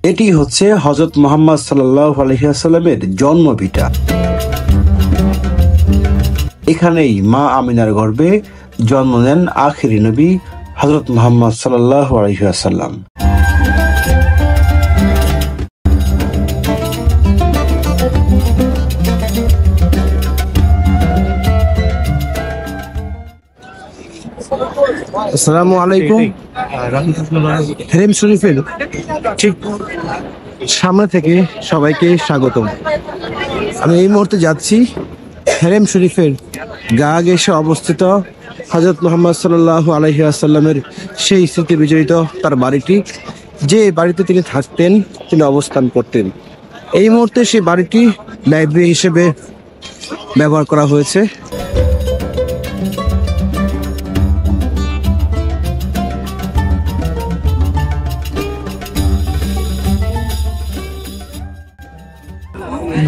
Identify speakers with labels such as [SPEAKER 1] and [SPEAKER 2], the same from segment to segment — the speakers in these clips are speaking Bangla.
[SPEAKER 1] এটি হচ্ছে হযরত মুহাম্মদ সাল্লাল্লাহু আলাইহি ওয়াসাল্লামের জন্মভিটা। এখানেই মা আমিনার গর্ভে জন্ম নেন আখিরি নবী হযরত মুহাম্মদ সাল্লাল্লাহু আলাইহি ওয়াসাল্লাম। আসসালামু আলাইকুম। হেরেম শরীফের ঠিক সামনে থেকে সবাইকে স্বাগতম। আমি এই মুহূর্তে যাচ্ছি হেরেম শরীফের গা ঘেঁষে অবস্থিত হযরত মুহাম্মদ সাল্লাল্লাহু আলাইহি ওয়াসাল্লামের সেই স্মৃতি বিজড়িত তার বাড়িটি, যে বাড়িতে তিনি থাকতেন, তিনি অবস্থান করতেন। এই মুহূর্তে সেই বাড়িটি লাইব্রেরি হিসেবে ব্যবহার করা হয়েছে।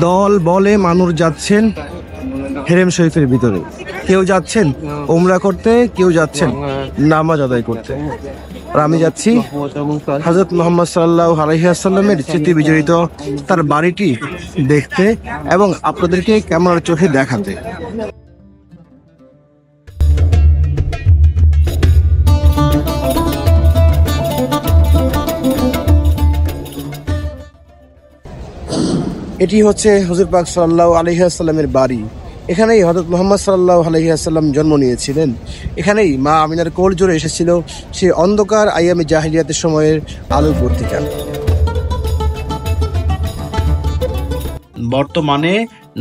[SPEAKER 1] দল বলে মানুষ যাচ্ছেন হেরেম শরীফের ভিতরে। কেউ যাচ্ছেন উমরা করতে, কেউ যাচ্ছেন নামাজ আদায় করতে। আর আমি যাচ্ছি হযরত মুহাম্মদ সাল্লাল্লাহু আলাইহি ওয়াসাল্লামের স্মৃতি বিজড়িত তার বাড়িটি দেখতে এবং আপনাদেরকে ক্যামেরার চোখে দেখাতে। এটি হচ্ছে হুজুর পাক সাল্লাল্লাহু আলাইহি ওয়াসাল্লামের বাড়ি। এখানেই হযরত মুহাম্মদ সাল্লাল্লাহু আলাইহি ওয়াসাল্লাম জন্ম নিয়েছিলেন। এখানেই মা আমিনার কোল জোরে এসেছিল সেই অন্ধকার আইয়ামে জাহিলিয়াতের সময়ের আলোর পত্রিকা। বর্তমানে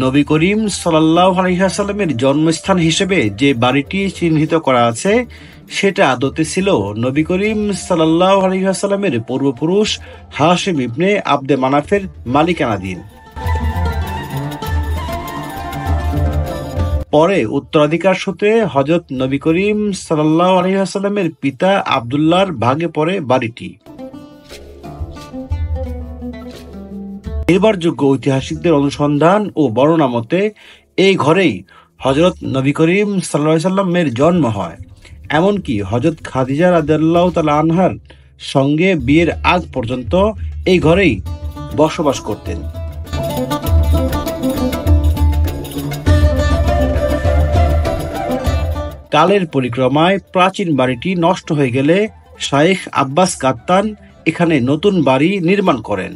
[SPEAKER 1] নবী করিম সাল্লাল্লাহু আলাইহি ওয়াসাল্লামের জন্মস্থান হিসেবে যে বাড়িটি চিহ্নিত করা আছে, সেটা আদতে ছিল নবী করিম সাল্লাল্লাহু আলাইহি ওয়াসাল্লামের পূর্বপুরুষ হাশিম ইবনে আব্দে মানাফের মালিকানাধীন। পরে উত্তরাধিকার সূত্রে হযরত নবী করিম সাল্লাল্লাহু আলাইহি ওয়াসাল্লামের পিতা আব্দুল্লাহর ভাগে পড়ে বাড়িটি। নির্ভরযোগ্য ঐতিহাসিকদের অনুসন্ধান ও বর্ণনা মতে এই ঘরেই হযরত নবী করিম সাল্লাল্লাহু আলাইহি ওয়াসাল্লামের জন্ম হয়। এমনকি হযরত খাদিজা রাদিয়াল্লাহু তাআলা আনহার সঙ্গে বিয়ের আগ পর্যন্ত এই ঘরেই বসবাস করতেন। কালের পরিক্রমায় প্রাচীন বাড়িটি নষ্ট হয়ে গেলে শাইখ আব্বাস কাত্তান এখানে নতুন বাড়ি নির্মাণ করেন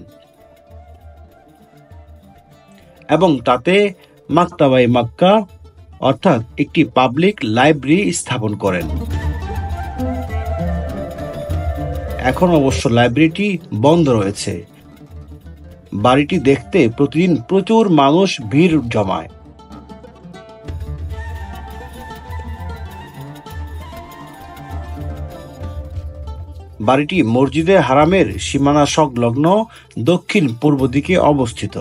[SPEAKER 1] এবং তাতে মাকতাবায়ে মক্কা অর্থাৎ একটি পাবলিক লাইব্রেরি স্থাপন করেন। এখন অবশ্য লাইব্রেরিটি বন্ধ রয়েছে। বাড়িটি দেখতে প্রতিদিন প্রচুর মানুষ ভিড় জমায়। বাড়িটি মসজিদে হারামের সীমানা সংলগ্ন দক্ষিণ পূর্ব দিকে অবস্থিত।